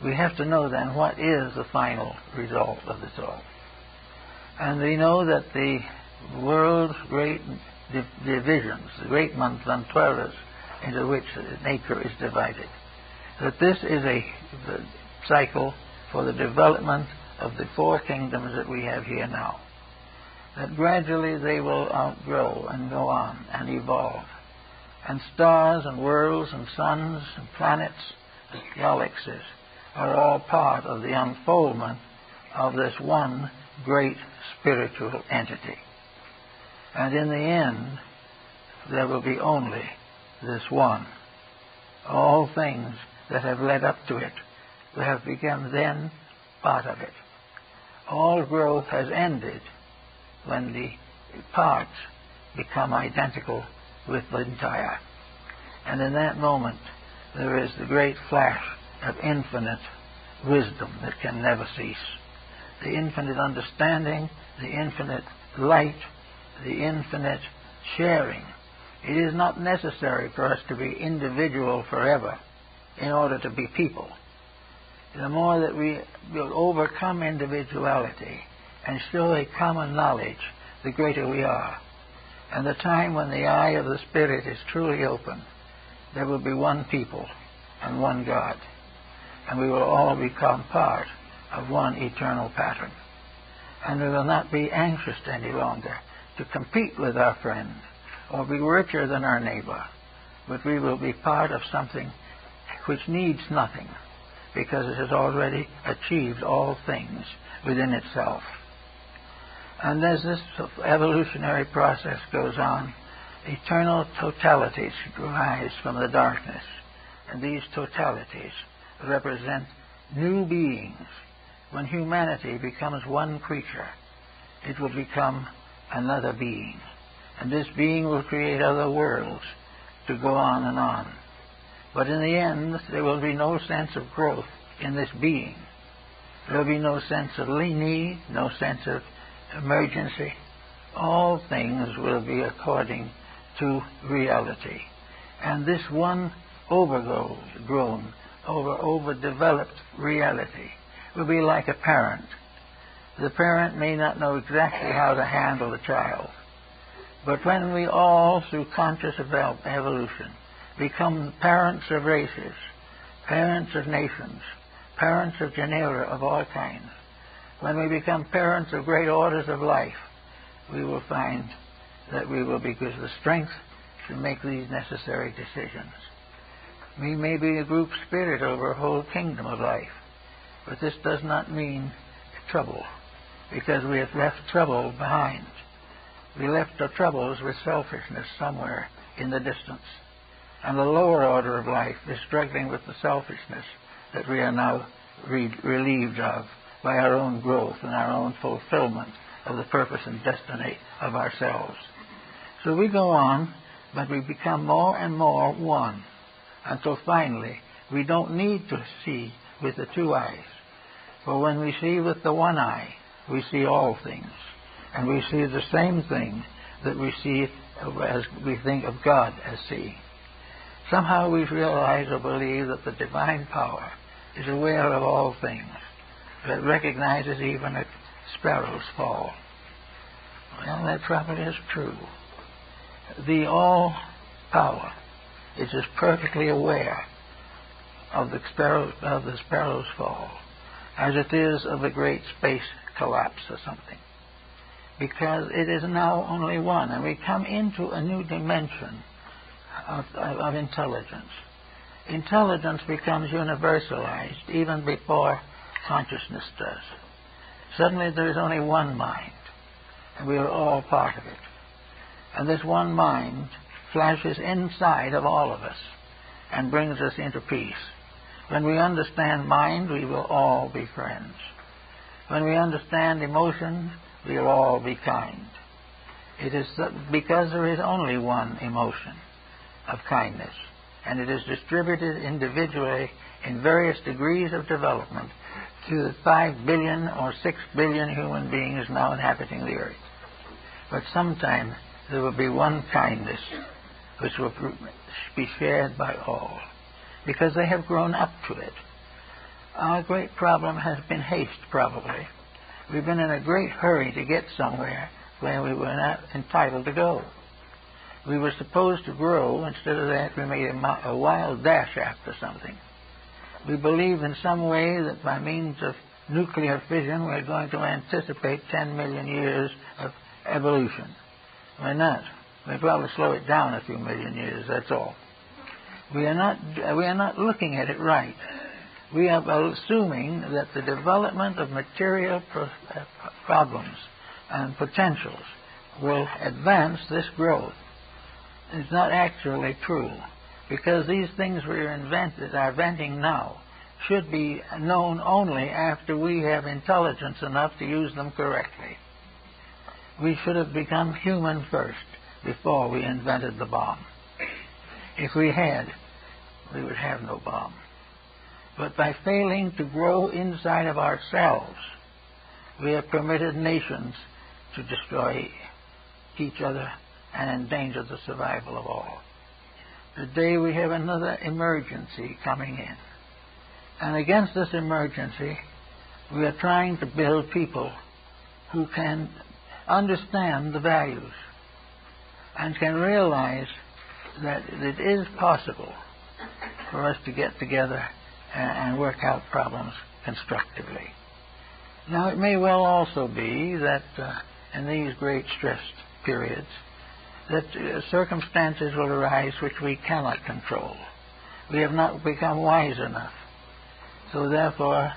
We have to know then what is the final result of this all. And we know that the world's great divisions, the great mandalas into which nature is divided, that this is the cycle for the development of the four kingdoms that we have here now. That gradually they will outgrow and go on and evolve. And stars and worlds and suns and planets and galaxies are all part of the unfoldment of this one great spiritual entity. And in the end, there will be only this one. All things that have led up to it have become then part of it. All growth has ended when the parts become identical with the entire. And in that moment, there is the great flash of infinite wisdom that can never cease. The infinite understanding, the infinite light, the infinite sharing. It is not necessary for us to be individual forever in order to be people. The more that we will overcome individuality and show a common knowledge, the greater we are. And the time when the eye of the Spirit is truly open, there will be one people and one God. And we will all become part of one eternal pattern. And we will not be anxious any longer to compete with our friend or be richer than our neighbor, but we will be part of something which needs nothing, because it has already achieved all things within itself. And as this evolutionary process goes on, eternal totalities rise from the darkness, and these totalities represent new beings. When humanity becomes one creature, it will become another being, and this being will create other worlds to go on and on. But in the end, there will be no sense of growth in this being. There will be no sense of need, no sense of emergency. All things will be according to reality. And this one overdeveloped reality will be like a parent. The parent may not know exactly how to handle the child. But when we all, through conscious evolution, become parents of races, parents of nations, parents of genera of all kinds, when we become parents of great orders of life, we will find that we will be given the strength to make these necessary decisions. We may be a group spirit over a whole kingdom of life, but this does not mean trouble, because we have left trouble behind. We left our troubles with selfishness somewhere in the distance, and the lower order of life is struggling with the selfishness that we are now relieved of by our own growth and our own fulfillment of the purpose and destiny of ourselves. So we go on, but we become more and more one, until finally we don't need to see with the two eyes. For when we see with the one eye, we see all things, and we see the same thing that we see as we think of God as seeing. Somehow we realize or believe that the divine power is aware of all things, that recognizes even a sparrow's fall. Well, that probably is true. The all-power is as perfectly aware of the sparrow's fall as it is of the great space collapse or something, because it is now only one, and we come into a new dimension of intelligence. Intelligence becomes universalized even before consciousness does. Suddenly there is only one mind, and we are all part of it. And this one mind flashes inside of all of us and brings us into peace. When we understand mind, we will all be friends. When we understand emotions, we will all be kind. It is because there is only one emotion of kindness, and it is distributed individually in various degrees of development to the 5 billion or 6 billion human beings now inhabiting the earth. But sometime there will be one kindness which will be shared by all, because they have grown up to it. Our great problem has been haste, probably. We've been in a great hurry to get somewhere where we were not entitled to go. We were supposed to grow. Instead of that, we made a wild dash after something. We believe in some way that by means of nuclear fission we're going to anticipate 10 million years of evolution. We're not. We'll probably slow it down a few million years, that's all. We are not looking at it right. We are assuming that the development of material problems and potentials will advance this growth. It's not actually true, because these things we are inventing now should be known only after we have intelligence enough to use them correctly. We should have become human first before we invented the bomb. If we had, we would have no bomb. But by failing to grow inside of ourselves, we have permitted nations to destroy each other and endanger the survival of all. Today we have another emergency coming in. And against this emergency, we are trying to build people who can understand the values. and can realize that it is possible for us to get together and work out problems constructively. Now, it may well also be that in these great stressed periods, that circumstances will arise which we cannot control. We have not become wise enough. So therefore,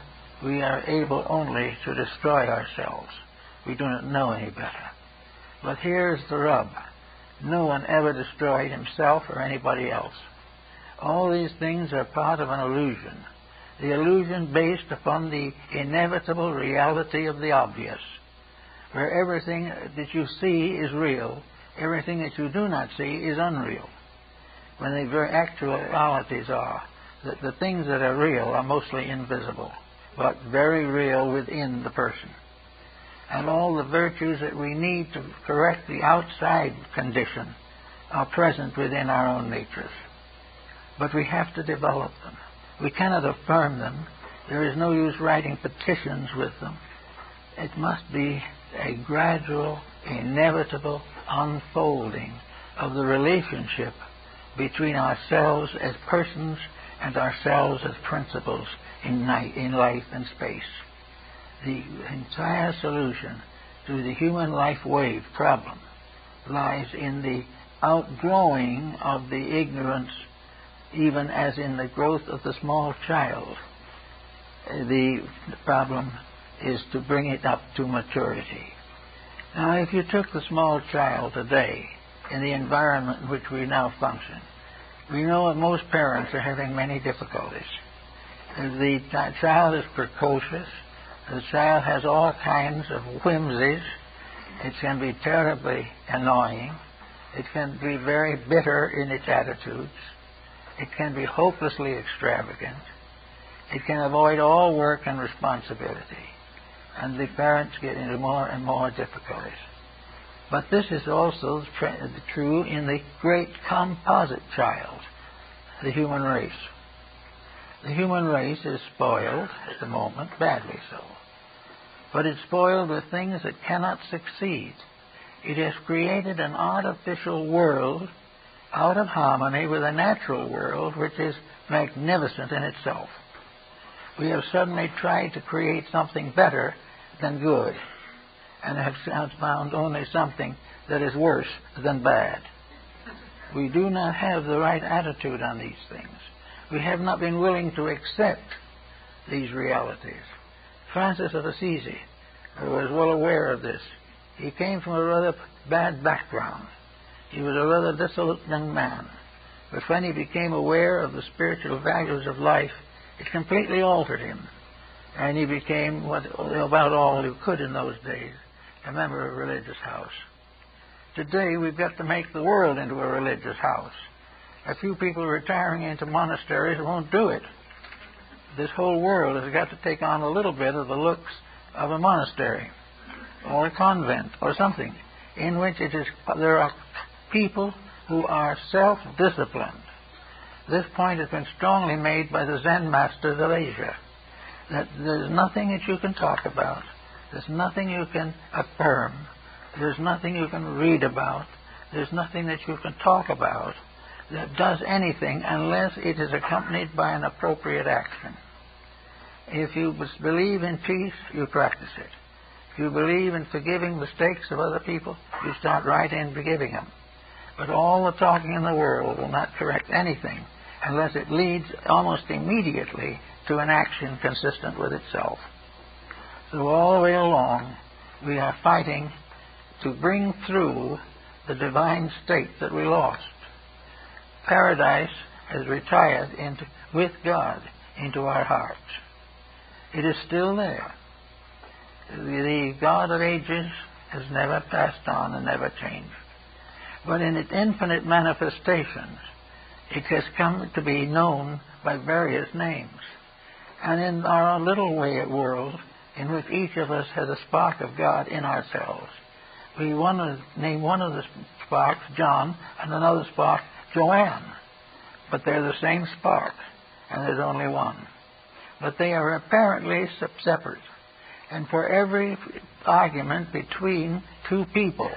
we are able only to destroy ourselves. We do not know any better. But here's the rub. No one ever destroyed himself or anybody else. All these things are part of an illusion. The illusion based upon the inevitable reality of the obvious, where everything that you see is real, everything that you do not see is unreal. When the very actualities are that the things that are real are mostly invisible, but very real within the person. And all the virtues that we need to correct the outside condition are present within our own natures. But we have to develop them. We cannot affirm them. There is no use writing petitions with them. It must be a gradual, inevitable unfolding of the relationship between ourselves as persons and ourselves as principles in life and space. The entire solution to the human life wave problem lies in the outgrowing of the ignorance, even as in the growth of the small child. The problem is to bring it up to maturity. Now, if you took the small child today in the environment in which we now function, we know that most parents are having many difficulties. The child is precocious. The child has all kinds of whimsies. It can be terribly annoying. It can be very bitter in its attitudes. It can be hopelessly extravagant. It can avoid all work and responsibility. And the parents get into more and more difficulties. But this is also true in the great composite child, the human race. The human race is spoiled at the moment, badly so. But it's spoiled with things that cannot succeed. It has created an artificial world out of harmony with a natural world which is magnificent in itself. We have suddenly tried to create something better than good, and have found only something that is worse than bad. We do not have the right attitude on these things. We have not been willing to accept these realities. Francis of Assisi was well aware of this. He came from a rather bad background. He was a rather dissolute young man. But when he became aware of the spiritual values of life, it completely altered him. And he became about all he could in those days, a member of a religious house. Today we've got to make the world into a religious house. A few people retiring into monasteries won't do it. This whole world has got to take on a little bit of the looks of a monastery or a convent or something in which there are people who are self-disciplined. This point has been strongly made by the Zen masters of Asia, that there's nothing that you can talk about, there's nothing you can affirm, there's nothing you can read about, there's nothing that you can talk about that does anything unless it is accompanied by an appropriate action. If you believe in peace, you practice it. If you believe in forgiving mistakes of other people, you start right in forgiving them. But all the talking in the world will not correct anything unless it leads almost immediately to an action consistent with itself. So all the way along, we are fighting to bring through the divine state that we lost. Paradise has retired with God into our hearts. It is still there. The God of ages has never passed on and never changed. But in its infinite manifestations, it has come to be known by various names. And in our little world, in which each of us has a spark of God in ourselves, we want to name one of the sparks John and another spark Joanne. But they're the same spark, and there's only one. But they are apparently separate. And for every argument between two peoples,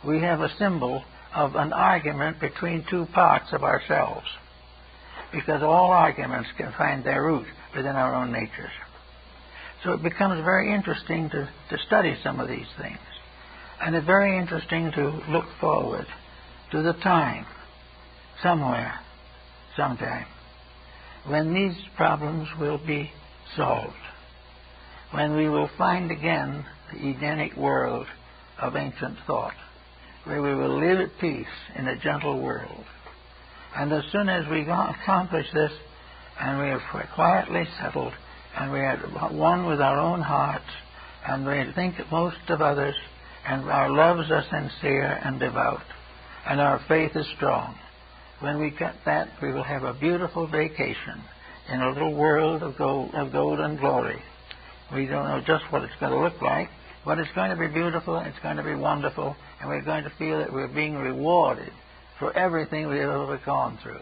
we have a symbol of an argument between two parts of ourselves, because all arguments can find their root within our own natures. So it becomes very interesting to study some of these things. And it's very interesting to look forward to the time, somewhere, sometime, when these problems will be solved, when we will find again the Edenic world of ancient thought, where we will live at peace in a gentle world. And as soon as we accomplish this, and we have quietly settled, and we are one with our own hearts, and we think most of others, and our loves are sincere and devout, and our faith is strong, when we get that, we will have a beautiful vacation in a little world of gold and glory. We don't know just what it's going to look like, but it's going to be beautiful, it's going to be wonderful, and we're going to feel that we're being rewarded for everything we've ever gone through.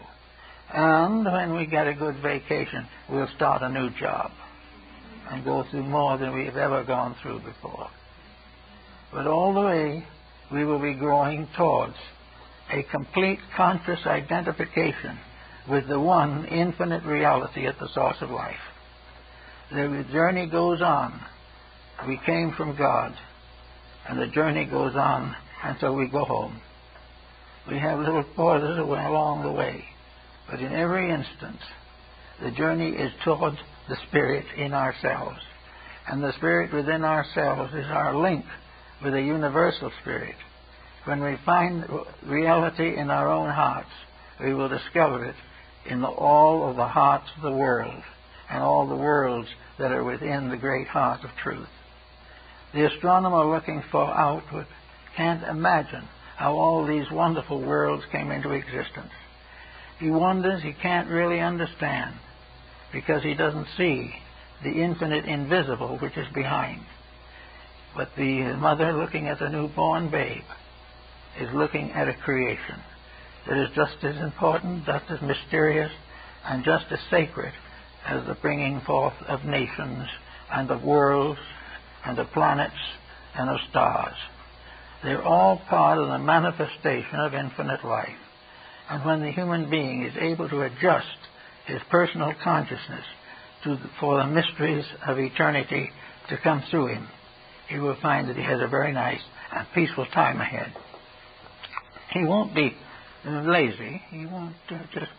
And when we get a good vacation, we'll start a new job and go through more than we've ever gone through before. But all the way, we will be growing towards a complete conscious identification with the one infinite reality at the source of life. The journey goes on. We came from God, and the journey goes on until we go home. We have little pauses along the way, but in every instance, the journey is toward the Spirit in ourselves. And the Spirit within ourselves is our link with a universal Spirit. When we find reality in our own hearts, we will discover it in all of the hearts of the world and all the worlds that are within the great heart of truth. The astronomer looking far outward can't imagine how all these wonderful worlds came into existence. He wonders, he can't really understand, because he doesn't see the infinite invisible which is behind. But the mother looking at the newborn babe is looking at a creation that is just as important, just as mysterious, and just as sacred as the bringing forth of nations and of worlds and of planets and of stars. They're all part of the manifestation of infinite life. And when the human being is able to adjust his personal consciousness for the mysteries of eternity to come through him, he will find that he has a very nice and peaceful time ahead. He won't be lazy. He won't just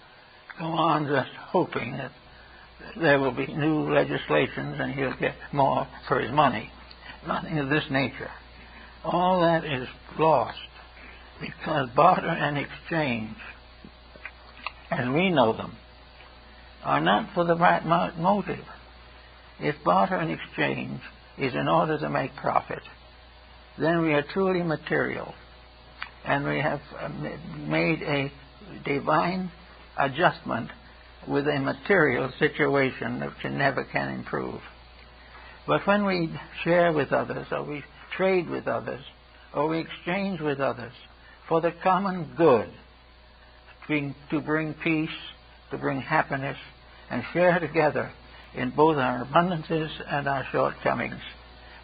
go on just hoping that there will be new legislations and he'll get more for his money. Nothing of this nature. All that is lost, because barter and exchange, as we know them, are not for the right motive. If barter and exchange is in order to make profit, then we are truly material, and we have made a divine adjustment with a material situation that never can improve. But when we share with others, or we trade with others, or we exchange with others for the common good, to bring peace, to bring happiness, and share together in both our abundances and our shortcomings,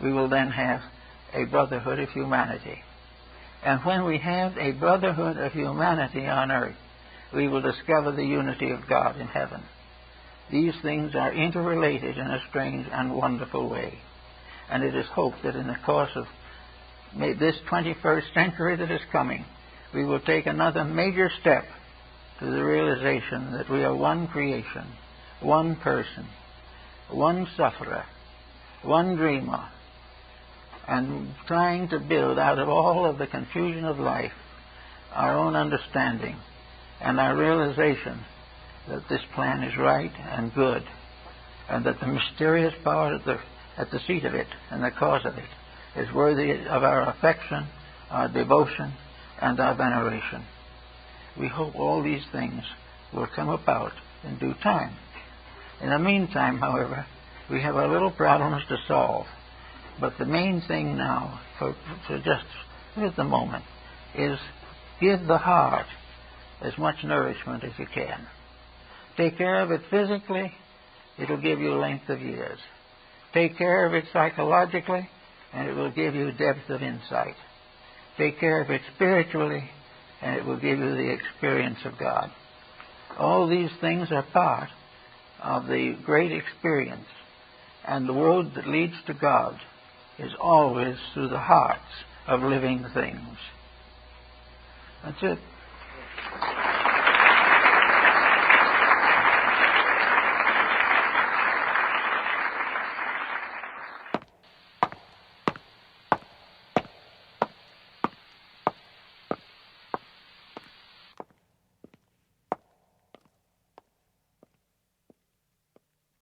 we will then have a brotherhood of humanity. And when we have a brotherhood of humanity on earth, we will discover the unity of God in heaven. These things are interrelated in a strange and wonderful way. And it is hoped that in the course of this 21st century that is coming, we will take another major step to the realization that we are one creation, one person, one sufferer, one dreamer, and trying to build out of all of the confusion of life our own understanding and our realization that this plan is right and good, and that the mysterious power at the seat of it and the cause of it is worthy of our affection, our devotion, and our veneration. We hope all these things will come about in due time. In the meantime, however, we have our little problems to solve. But the main thing now, for just at the moment, is give the heart as much nourishment as you can. Take care of it physically, it'll give you length of years. Take care of it psychologically, and it will give you depth of insight. Take care of it spiritually, and it will give you the experience of God. All these things are part of the great experience, and the road that leads to God is always through the hearts of living things. That's it.